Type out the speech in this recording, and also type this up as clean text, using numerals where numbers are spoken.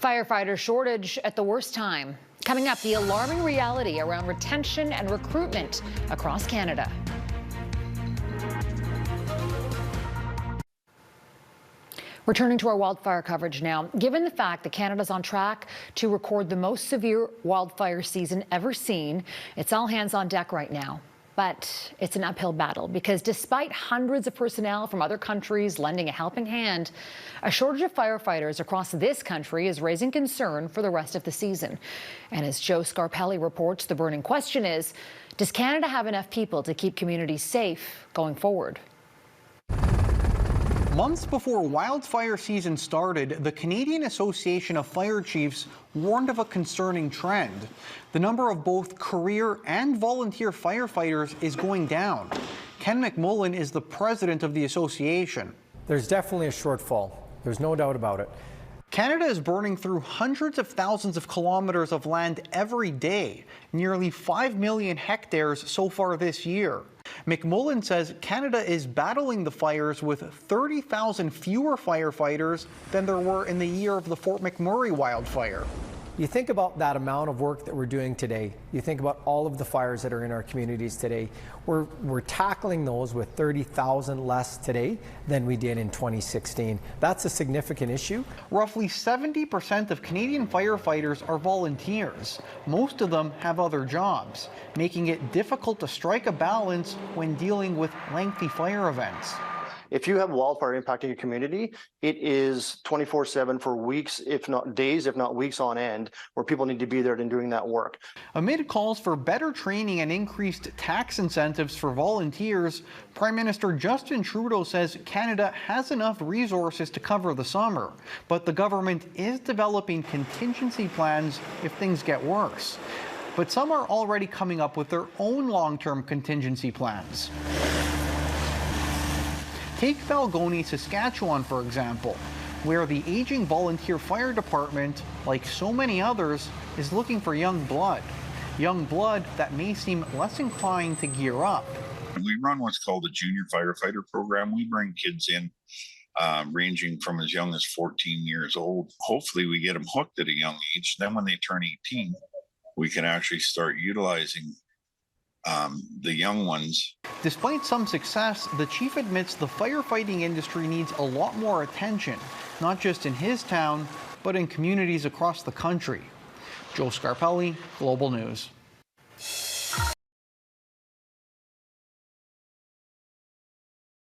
Firefighter shortage at the worst time. Coming up, the alarming reality around retention and recruitment across Canada. Returning to our wildfire coverage now. Given the fact that Canada's on track to record the most severe wildfire season ever seen, it's all hands on deck right now. But it's an uphill battle because despite hundreds of personnel from other countries lending a helping hand, a shortage of firefighters across this country is raising concern for the rest of the season. And as Joe Scarpelli reports, the burning question is, does Canada have enough people to keep communities safe going forward? Months before wildfire season started, the Canadian Association of Fire Chiefs warned of a concerning trend. The number of both career and volunteer firefighters is going down. Ken McMullen is the president of the association. There's definitely a shortfall. There's no doubt about it. Canada is burning through hundreds of thousands of kilometers of land every day, nearly 5 million hectares so far this year. McMullen says Canada is battling the fires with 30,000 fewer firefighters than there were in the year of the Fort McMurray wildfire. You think about that amount of work that we're doing today. You think about all of the fires that are in our communities today. We're tackling those with 30,000 less today than we did in 2016. That's a significant issue. Roughly 70% of Canadian firefighters are volunteers. Most of them have other jobs, making it difficult to strike a balance when dealing with lengthy fire events. If you have wildfire impacting your community, it is 24/7 for weeks, if not days, if not weeks on end, where people need to be there and doing that work. Amid calls for better training and increased tax incentives for volunteers, Prime Minister Justin Trudeau says Canada has enough resources to cover the summer, but the government is developing contingency plans if things get worse. But some are already coming up with their own long-term contingency plans. Take Falgoni, Saskatchewan, for example, where the aging volunteer fire department, like so many others, is looking for young blood. Young blood that may seem less inclined to gear up. We run what's called a junior firefighter program. We bring kids in ranging from as young as 14 years old. Hopefully we get them hooked at a young age. Then when they turn 18, we can actually start utilizing the young ones. Despite some success, the chief admits the firefighting industry needs a lot more attention, not just in his town, but in communities across the country. Joe Scarpelli, Global News.